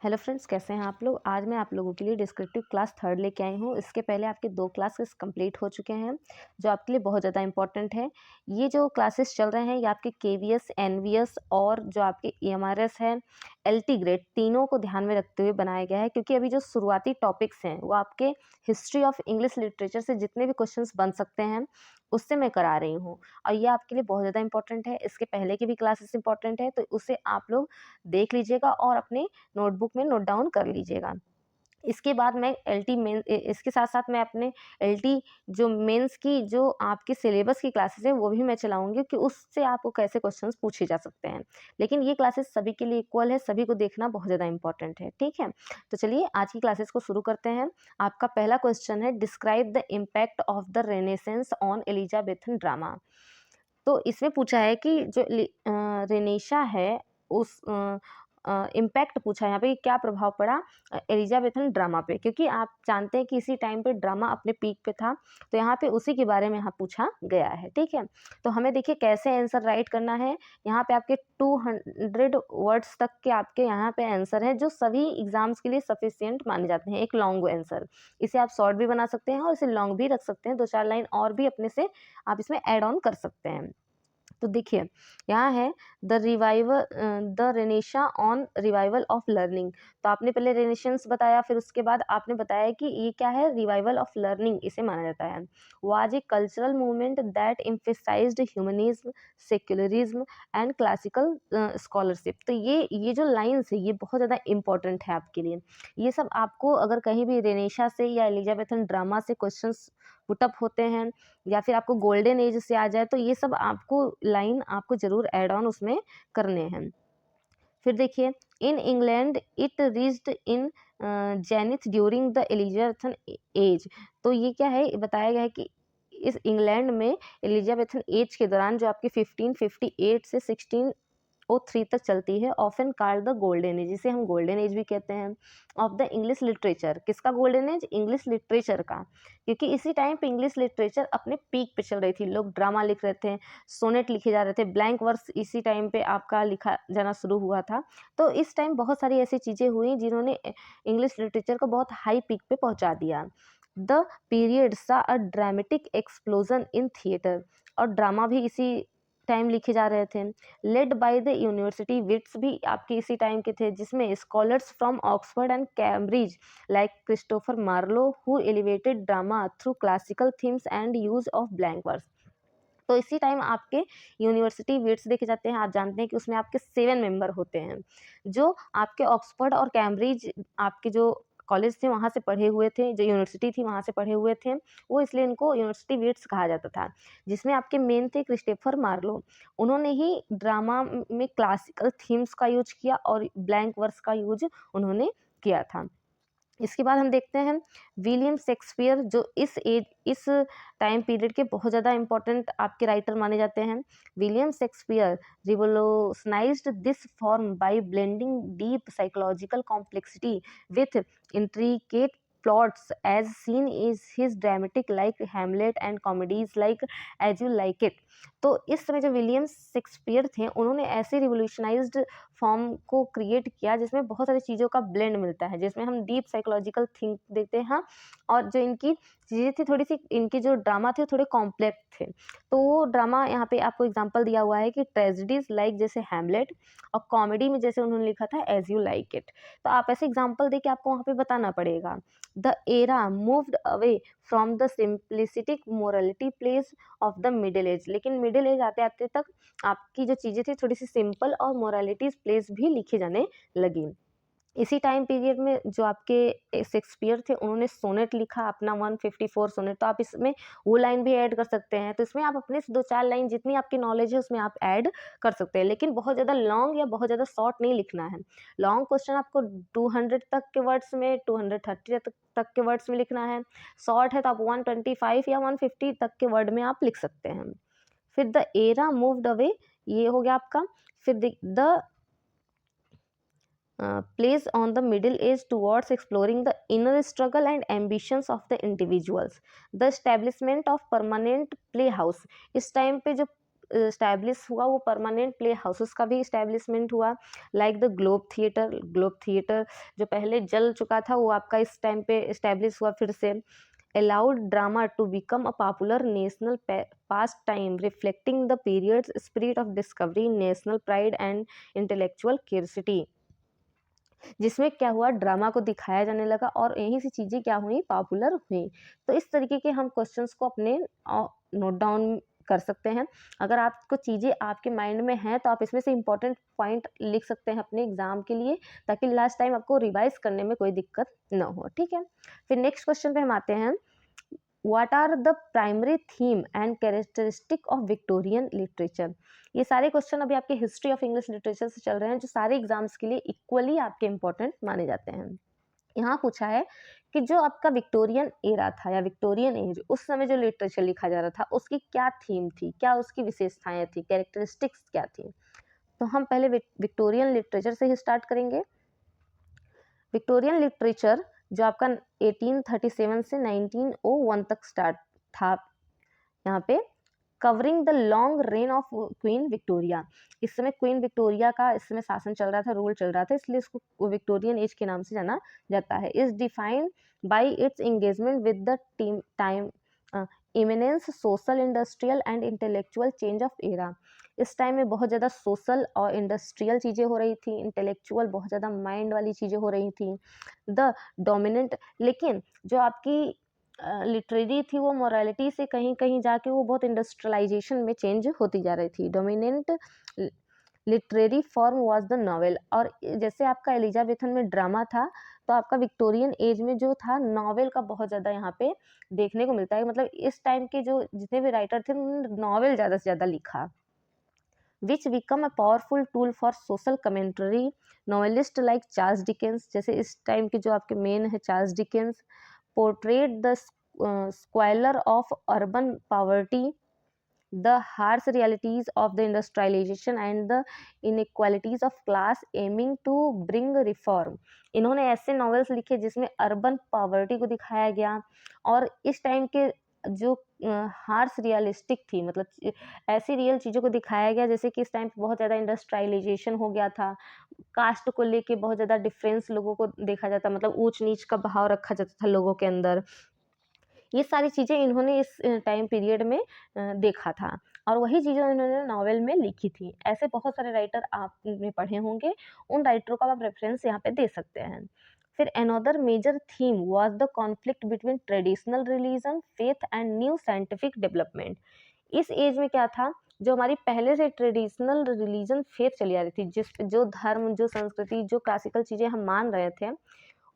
Hello friends, कैसे हैं आप लोग। आज मैं आप लोगों के लिए डिस्क्रिप्टिव क्लास थर्ड लेके आई हूँ। इसके पहले आपके 2 क्लासेस कंप्लीट हो चुके हैं जो आपके लिए बहुत ज़्यादा इंपॉर्टेंट है। ये जो क्लासेस चल रहे हैं ये आपके केवीएस, एनवीएस और जो आपके ईएमआरएस है, एलटी ग्रेड, तीनों को ध्यान में रखते हुए बनाया गया है, क्योंकि अभी जो शुरुआती टॉपिक्स हैं वो आपके हिस्ट्री ऑफ इंग्लिश लिटरेचर से जितने भी क्वेश्चंस बन सकते हैं उससे मैं करा रही हूँ। और ये आपके लिए बहुत ज़्यादा इंपॉर्टेंट है। इसके पहले की भी क्लासेस इंपॉर्टेंट है, तो उसे आप लोग देख लीजिएगा और अपने नोटबुक में नोट डाउन कर लीजिएगा। इसके बाद मैं एलटी मेन इसके साथ-साथ मैं अपने एलटी जो मेंस की जो आपके सिलेबस की क्लासेस हैं वो भी मैं चलाऊँगी कि उससे आपको कैसे क्वेश्चंस पूछे जा सकते हैं। लेकिन ये क्लासेस सभी के लिए इक्वल है, सभी को देखना बहुत ज़्यादा इम्पोर्टेंट है, ठीक है? तो चलिए आज की क्लासेस को शुरू करते हैं। आपका पहला क्वेश्चन है, describe the impact of the renaissance on Elizabethan drama. तो इसमें पूछा है कि जो रेनेसा है उस इम्पैक्ट पूछा है यहाँ पे कि क्या प्रभाव पड़ा एलिज़ाबेथन ड्रामा पे, क्योंकि आप जानते हैं कि इसी टाइम पे ड्रामा अपने पीक पे था। तो यहाँ पे उसी के बारे में यहाँ पूछा गया है, ठीक है। तो हमें देखिए कैसे आंसर राइट करना है। यहाँ पे आपके 200 वर्ड्स तक के आपके यहाँ पे आंसर है जो सभी एग्जाम्स के लिए सफिशियंट माने जाते हैं। एक लॉन्ग आंसर, इसे आप शॉर्ट भी बना सकते हैं और इसे लॉन्ग भी रख सकते हैं। 2-4 लाइन और भी अपने से आप इसमें ऐड ऑन कर सकते हैं। तो देखिए यहाँ है the Renaissance on revival of learning. तो आपने पहले रेनेसेंस बताया, फिर उसके बाद आपने बताया कि ये क्या है, रिवाइवल ऑफ लर्निंग इसे माना जाता है। Was a cultural movement that emphasised humanism, secularism and classical scholarship. तो ये जो लाइन्स है ये बहुत ज़्यादा इंपॉर्टेंट है आपके लिए। ये सब आपको अगर कहीं भी रेनेसा से या एलिजाबेथन ड्रामा से क्वेश्चंस पुटअप होते हैं या फिर आपको गोल्डन एज से आ जाए तो ये सब आपको लाइन आपको ज़रूर ऐड ऑन उसमें करने हैं। फिर देखिए, in England it reached in zenith during the Elizabethan age. तो ये क्या है, बताया गया है कि इस इंग्लैंड में एलिजाबेथन एज के दौरान जो आपकी 1558 से 1603 तक चलती है, often called the golden age, जिसे हम गोल्डन एज भी कहते हैं ऑफ द इंग्लिश लिटरेचर। किसका गोल्डन एज? इंग्लिश लिटरेचर का, क्योंकि इसी टाइम पे इंग्लिश लिटरेचर अपने पीक पे चल रही थी। लोग ड्रामा लिख रहे थे, सोनेट लिखे जा रहे थे, ब्लैंक वर्स इसी टाइम पे आपका लिखा जाना शुरू हुआ था। तो इस टाइम बहुत सारी ऐसी चीज़ें हुई जिन्होंने इंग्लिश लिटरेचर को बहुत हाई पीक पे पहुंचा दिया। The period saw a dramatic explosion in theatre, और ड्रामा भी इसी टाइम लिखे जा रहे थे। Led by the university wits भी आपके इसी टाइम के थे, जिसमें scholars from Oxford and Cambridge like Christopher Marlowe who elevated drama through classical themes and use of blank verse. तो इसी टाइम आपके यूनिवर्सिटी वेट्स देखे जाते हैं। आप जानते हैं कि उसमें आपके 7 मेंबर होते हैं जो आपके ऑक्सफोर्ड और कैम्ब्रिज आपके जो कॉलेज थे वहाँ से पढ़े हुए थे, जो यूनिवर्सिटी थी वहाँ से पढ़े हुए थे, वो इसलिए इनको यूनिवर्सिटी वेट्स कहा जाता था। जिसमें आपके मेन थे क्रिस्टोफर मार्लो। उन्होंने ही ड्रामा में क्लासिकल थीम्स का यूज किया और ब्लैंक वर्स का यूज उन्होंने किया था। इसके बाद हम देखते हैं विलियम शेक्सपियर, जो इस टाइम पीरियड के बहुत ज़्यादा इंपॉर्टेंट आपके राइटर माने जाते हैं। William Shakespeare revolutionised this form by blending deep psychological complexity with intricate plots as seen is his dramatic like Hamlet and comedies like As You Like It। तो इस समय जो विलियम शेक्सपियर थे उन्होंने ऐसे रिवोल्यूशनाइज्ड फॉर्म को create किया जिसमें बहुत सारी चीज़ों का ब्लेंड मिलता है, जिसमें हम डीप साइकोलॉजिकल थिंक देखते हैं। हाँ, और जो इनकी चीज़ें थी थोड़ी सी, इनके जो ड्रामा थे थोड़े कॉम्प्लेक्स थे। तो वो ड्रामा यहाँ पे आपको एग्जांपल दिया हुआ है कि ट्रेजेडीज लाइक जैसे हैमलेट, और कॉमेडी में जैसे उन्होंने लिखा था एज यू लाइक इट। तो आप ऐसे एग्जाम्पल दे के आपको वहाँ पे बताना पड़ेगा। The era moved away from the simplistic morality plays of the middle age. लेकिन मिडिल एज आते आते तक आपकी जो चीज़ें थी थोड़ी सी सिंपल और मोरालिटीज प्लेस भी लिखे जाने लगी। इसी टाइम पीरियड में जो आपके शेक्सपियर थे उन्होंने सोनेट लिखा अपना 154 सोनेट। तो आप इसमें वो लाइन भी ऐड कर सकते हैं। तो इसमें आप अपने से 2-4 लाइन जितनी आपकी नॉलेज है उसमें आप ऐड कर सकते हैं, लेकिन बहुत ज़्यादा लॉन्ग या बहुत ज़्यादा शॉर्ट नहीं लिखना है। लॉन्ग क्वेश्चन आपको 200 तक के वर्ड्स में, 230 तक के वर्ड्स में लिखना है। शॉर्ट है तो आप 125 या 150 तक के वर्ड में आप लिख सकते हैं। फिर द एरा मूव्ड अवे, ये हो गया आपका। फिर the plays on the middle age towards exploring the inner struggle and ambitions of the individuals. The establishment of permanent playhouse, इस टाइम पे जो इस्टेब्लिश हुआ वो परमानेंट प्ले हाउसेस का भी इस्टेब्लिशमेंट हुआ, like the globe theatre. Globe theatre जो पहले जल चुका था वो आपका इस टाइम पे इस्टेब्लिश हुआ फिर से। allowed drama to become a popular national pastime, reflecting the period's spirit of discovery, national pride and intellectual curiosity। जिसमें क्या हुआ, ड्रामा को दिखाया जाने लगा और यहीं से चीज़ें क्या हुई, पॉपुलर हुई। तो इस तरीके के हम क्वेश्चंस को अपने नोट डाउन कर सकते हैं। अगर आपको चीज़ें आपके माइंड में हैं तो आप इसमें से इम्पोर्टेंट पॉइंट लिख सकते हैं अपने एग्जाम के लिए, ताकि लास्ट टाइम आपको रिवाइज करने में कोई दिक्कत न हो। ठीक है, फिर नेक्स्ट क्वेश्चन पे हम आते हैं। What are the primary theme and characteristic of Victorian literature? ये सारे क्वेश्चन अभी आपके हिस्ट्री ऑफ इंग्लिश लिटरेचर से चल रहे हैं, जो सारे एग्जाम्स के लिए इक्वली आपके इम्पोर्टेंट माने जाते हैं। यहाँ पूछा है कि जो आपका विक्टोरियन एरा था या विक्टोरियन एज, उस समय जो लिटरेचर लिखा जा रहा था उसकी क्या थीम थी, क्या उसकी विशेषताएं थी, कैरेक्टरिस्टिक्स क्या थी। तो हम पहले विक्टोरियन लिटरेचर से ही स्टार्ट करेंगे। विक्टोरियन लिटरेचर जो आपका 1837 से 1901 तक स्टार्ट था, यहाँ पे covering the long rain of queen Victoria. इस समय क्वीन विक्टोरिया का इस समय शासन चल रहा था, रूल चल रहा था, इसलिए इसको विक्टोरियन एज के नाम से जाना जाता है। Is defined by it's engagement with the time eminence social, industrial and intellectual change of era. इस टाइम में बहुत ज़्यादा सोशल और इंडस्ट्रियल चीज़ें हो रही थी, इंटेलेक्चुअल बहुत ज़्यादा माइंड वाली चीज़ें हो रही थी। द डोमिनेंट, लेकिन जो आपकी लिटरेरी थी वो मोरालिटी से कहीं कहीं जाके वो बहुत इंडस्ट्रियलाइजेशन में चेंज होती जा रही थी। Dominant literary form was the novel. और जैसे आपका एलिजाबेथन में ड्रामा था, तो आपका विक्टोरियन एज में जो था नॉवेल का बहुत ज़्यादा यहाँ पे देखने को मिलता है। मतलब इस टाइम के जो जितने भी राइटर थे उन्होंने नॉवेल ज़्यादा से ज़्यादा लिखा, which become a powerful tool for social commentary। Novelist like Charles Dickens, जैसे इस टाइम के जो आपके मेन है Charles Dickens, portrayed the squalor of urban poverty, the harsh realities of the industrialization and the inequalities of class, aiming to bring reform। इन्होंने ऐसे novels लिखे जिसमें अर्बन पॉवर्टी को दिखाया गया और इस टाइम के जो हार्श रियलिस्टिक थी, मतलब ऐसी रियल चीज़ों को दिखाया गया, जैसे कि इस टाइम पे बहुत ज़्यादा इंडस्ट्रियलाइजेशन हो गया था, कास्ट को लेके बहुत ज़्यादा डिफरेंस लोगों को देखा जाता, मतलब ऊंच नीच का भाव रखा जाता था लोगों के अंदर। ये सारी चीज़ें इन्होंने इस टाइम पीरियड में देखा था और वही चीज़ें इन्होंने नॉवेल में लिखी थी। ऐसे बहुत सारे राइटर आपने पढ़े होंगे, उन राइटरों का आप रेफरेंस यहाँ पे दे सकते हैं। फिर another major theme was the conflict between traditional religion, faith and new scientific development. इस एज में क्या था, जो हमारी पहले से ट्रेडिशनल रिलीजन फेथ चली आ रही थी, जिस जो धर्म, जो संस्कृति, जो क्लासिकल चीज़ें हम मान रहे थे,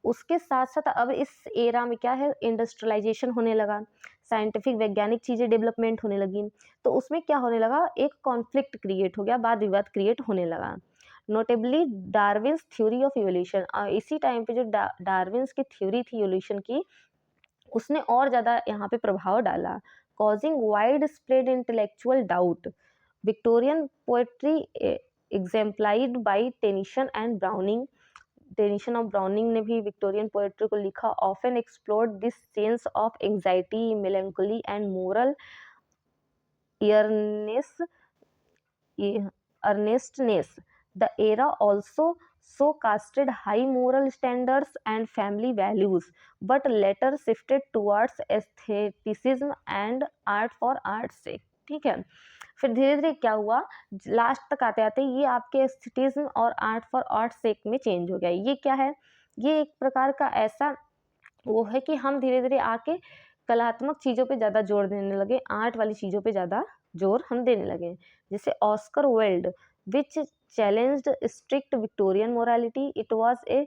उसके साथ साथ अब इस एरा में क्या है, इंडस्ट्रियलाइजेशन होने लगा, साइंटिफिक वैज्ञानिक चीज़ें डेवलपमेंट होने लगी, तो उसमें क्या होने लगा, एक कॉन्फ्लिक्ट क्रिएट हो गया, वाद विवाद क्रिएट होने लगा। Notably Darwin's theory of evolution, इसी टाइम पे जो डार्विन्स की थ्योरी थी इवोल्यूशन की, उसने और ज़्यादा यहाँ पे प्रभाव डाला, causing wide spread intellectual doubt. Victorian poetry exemplified by Tennyson and Browning. Tennyson और ब्राउनिंग ने भी विक्टोरियन पोएट्री को लिखा, often explored this sense of anxiety, melancholy and moral earnestness। The era also so casted high moral standards and family values, but later shifted towards aestheticism and art for art's sake। ठीक है, फिर धीरे धीरे क्या हुआ, last तक आते आते ये आपके एस्थेटिज्म और आर्ट फॉर आर्ट सेक में चेंज हो गया। ये क्या है, ये एक प्रकार का ऐसा वो है कि हम धीरे धीरे आके कलात्मक चीज़ों पे ज़्यादा जोर देने लगे, आर्ट वाली चीज़ों पे ज़्यादा जोर हम देने लगे। जैसे Oscar Wilde which challenged strict Victorian morality, it was a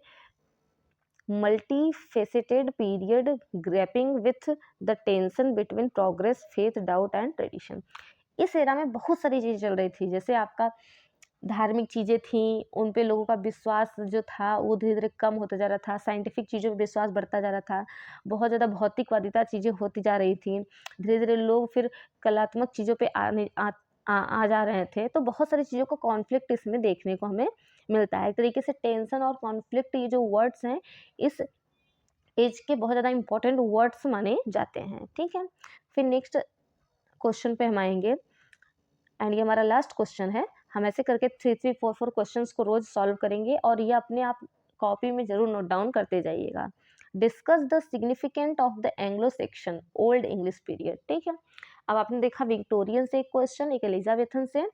multifaceted period grappling with the tension between progress, faith, doubt and tradition। इस एरा में बहुत सारी चीज़ें चल रही थी, जैसे आपका धार्मिक चीज़ें थी, उन पे लोगों का विश्वास जो था वो धीरे धीरे कम होता जा रहा था, साइंटिफिक चीज़ों पे विश्वास बढ़ता जा रहा था, बहुत ज़्यादा भौतिकवादिता चीज़ें होती जा रही थी, धीरे धीरे लोग फिर कलात्मक चीज़ों पे आ जा रहे थे। तो बहुत सारी चीज़ों को कॉन्फ्लिक्ट इसमें देखने को हमें मिलता है। एक तरीके से टेंशन और कॉन्फ्लिक्ट ये जो वर्ड्स हैं इस एज के बहुत ज़्यादा इंपॉर्टेंट वर्ड्स माने जाते हैं। ठीक है, फिर नेक्स्ट क्वेश्चन पे हम आएंगे। एंड ये हमारा लास्ट क्वेश्चन है। हम ऐसे करके 3-3, 4-4 क्वेश्चंस को रोज सॉल्व करेंगे और ये अपने आप कॉपी में जरूर नोट डाउन करते जाइएगा। Discuss the significant of the Anglo Saxon old English period. ठीक है, अब आपने देखा विक्टोरियन से एक क्वेश्चन, एक एलिजाबेथन से।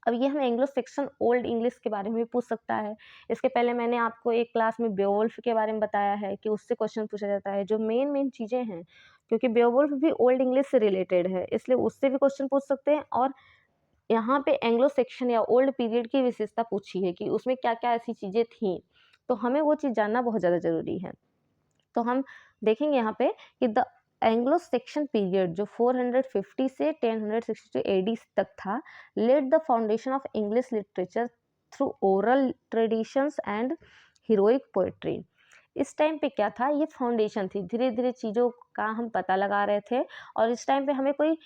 अब ये हम एंग्लो सेक्शन ओल्ड इंग्लिश के बारे में भी पूछ सकता है। इसके पहले मैंने आपको एक क्लास में बेओवुल्फ के बारे में बताया है कि उससे क्वेश्चन पूछा जाता है, जो मेन चीज़ें हैं, क्योंकि बेओवुल्फ भी ओल्ड इंग्लिश से रिलेटेड है, इसलिए उससे भी क्वेश्चन पूछ सकते हैं। और यहाँ पे एंग्लो सेक्शन या ओल्ड पीरियड की विशेषता पूछी है कि उसमें क्या क्या ऐसी चीज़ें थीं, तो हमें वो चीज़ जानना बहुत ज़्यादा ज़रूरी है। तो हम देखेंगे यहाँ पे कि द एंग्लो सेक्शन पीरियड जो 450 से 1062 एडी तक था, laid the foundation of English literature through oral traditions and heroic poetry. इस टाइम पे क्या था, ये फाउंडेशन थी, धीरे धीरे चीज़ों का हम पता लगा रहे थे। और इस टाइम पे हमें कोई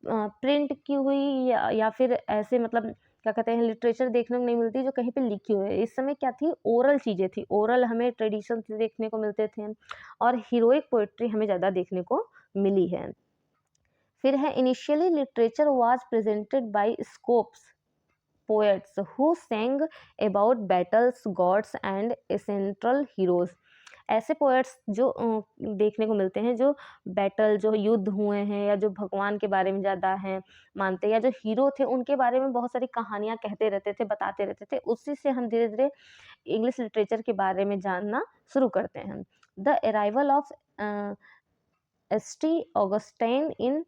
प्रिंट की हुई या फिर ऐसे मतलब क्या कहते हैं लिटरेचर देखने को नहीं मिलती जो कहीं पे लिखी हुई है। इस समय क्या थी, ओरल चीज़ें थी, ओरल हमें ट्रेडिशन देखने को मिलते थे और हीरोइक पोइट्री हमें ज़्यादा देखने को मिली है। फिर है initially literature was presented by scops poets who sang about battles, gods and ancestral heroes. ऐसे पोएट्स जो देखने को मिलते हैं जो बैटल, जो युद्ध हुए हैं या जो भगवान के बारे में ज़्यादा हैं मानते हैं, या जो हीरो थे उनके बारे में बहुत सारी कहानियाँ कहते रहते थे, बताते रहते थे। उसी से हम धीरे धीरे इंग्लिश लिटरेचर के बारे में जानना शुरू करते हैं। The arrival of ST. Augustine in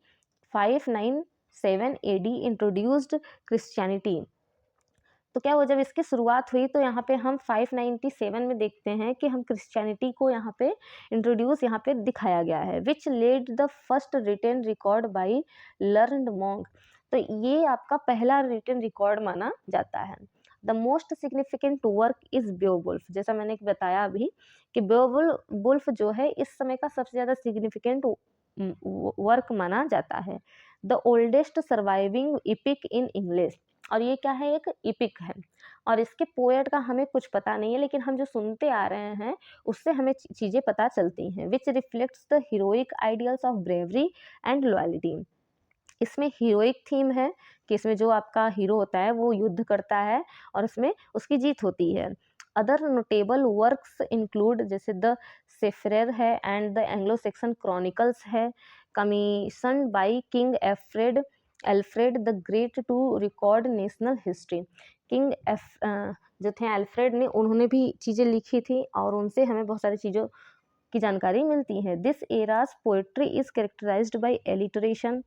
597 AD introduced Christianity. तो क्या हुआ, जब इसकी शुरुआत हुई तो यहाँ पे हम 597 में देखते हैं कि हम क्रिश्चियनिटी को यहाँ पे इंट्रोड्यूस यहाँ पे दिखाया गया है, which led the first written record by learned monk. तो ये आपका पहला रिटन रिकॉर्ड माना जाता है। The most significant work is Beowulf. जैसा मैंने बताया अभी कि बेओवुल्फ जो है इस समय का सबसे ज़्यादा सिग्निफिकेंट वर्क माना जाता है। The oldest surviving EPIC in English. और ये क्या है, एक इपिक है और इसके पोएट का हमें कुछ पता नहीं है, लेकिन हम जो सुनते आ रहे हैं उससे हमें चीज़ें पता चलती हैं। विच reflects the heroic ideals of bravery and loyalty. इसमें हीरोइक थीम है कि इसमें जो आपका हीरो होता है वो युद्ध करता है और उसमें उसकी जीत होती है। अदर नोटेबल वर्क्स इंक्लूड जैसे द सेफरेर है and the Anglo Saxon Chronicles है, commission by King Alfred the Great to record national history. King जो थे एल्फ्रेड ने, उन्होंने भी चीज़ें लिखी थी और उनसे हमें बहुत सारी चीज़ों की जानकारी मिलती है। This era's poetry is characterised by alliteration.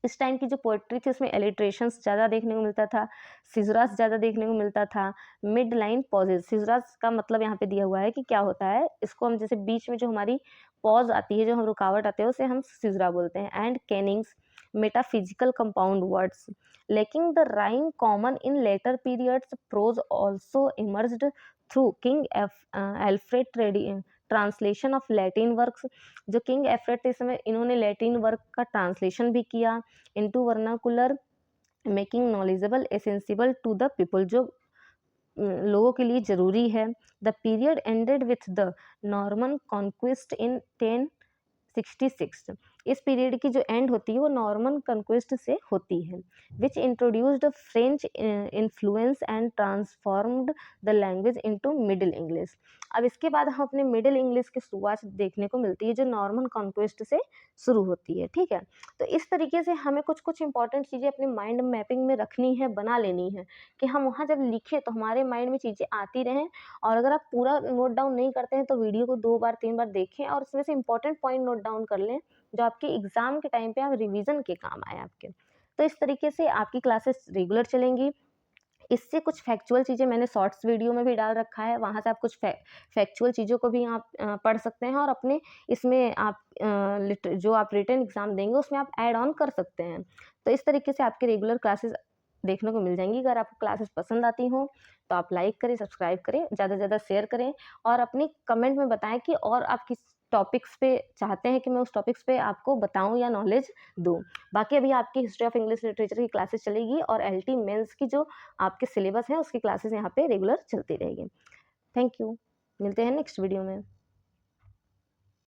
इस टाइम की जो पोएट्री थी उसमें एलिट्रेशंस ज़्यादा देखने को मिलता था, सिजरास ज़्यादा देखने को मिलता था। मिड लाइन पॉजेज, सिजरास का मतलब यहाँ पे दिया हुआ है कि क्या होता है, इसको हम जैसे बीच में जो हमारी पॉज आती है, जो हम रुकावट आते हैं उसे हम सिजरा बोलते हैं। And kennings metaphysical compound words lacking the rhyme common in later periods. Prose also emerged through King Alfred translation of Latin works. जो किंग एफ्रेड थे इस समय इन्होंने लैटिन वर्क का ट्रांसलेशन भी किया into vernacular, making knowledgeable accessible to the people, जो लोगों के लिए ज़रूरी है। The period ended with the Norman conquest in 1066। इस पीरियड की जो एंड होती है वो नॉर्मन कॉन्क्वेस्ट से होती है। Which introduced French influence and transformed the language into Middle English. अब इसके बाद हम अपने मिडिल इंग्लिश की शुरुआत देखने को मिलती है जो नॉर्मन कॉन्क्वेस्ट से शुरू होती है। ठीक है, तो इस तरीके से हमें कुछ कुछ इंपॉर्टेंट चीज़ें अपने माइंड मैपिंग में रखनी है, बना लेनी है कि हम वहाँ जब लिखें तो हमारे माइंड में चीज़ें आती रहें। और अगर आप पूरा नोट डाउन नहीं करते हैं तो वीडियो को 2 बार 3 बार देखें और उसमें से इंपॉर्टेंट पॉइंट नोट डाउन कर लें जो आपके एग्ज़ाम के टाइम पे आप रिवीजन के काम आए आपके। तो इस तरीके से आपकी क्लासेस रेगुलर चलेंगी। इससे कुछ फैक्चुअल चीज़ें मैंने शॉर्ट्स वीडियो में भी डाल रखा है, वहाँ से आप कुछ फैक्चुअल चीज़ों को भी आप पढ़ सकते हैं और अपने इसमें आप जो आप रिटन एग्ज़ाम देंगे उसमें आप ऐड ऑन कर सकते हैं। तो इस तरीके से आपके रेगुलर क्लासेस देखने को मिल जाएंगी। अगर आपको क्लासेस पसंद आती हों तो आप लाइक करें, सब्सक्राइब करें, ज़्यादा से ज़्यादा शेयर करें और अपनी कमेंट में बताएं कि और आप किस टॉपिक्स पे चाहते हैं कि मैं उस टॉपिक्स पे आपको बताऊं या नॉलेज दूं। बाकी अभी आपकी हिस्ट्री ऑफ इंग्लिश लिटरेचर की क्लासेस चलेगी और एलटी मेंस की जो आपके सिलेबस है उसकी क्लासेस यहाँ पे रेगुलर चलती रहेगी। थैंक यू, मिलते हैं नेक्स्ट वीडियो में।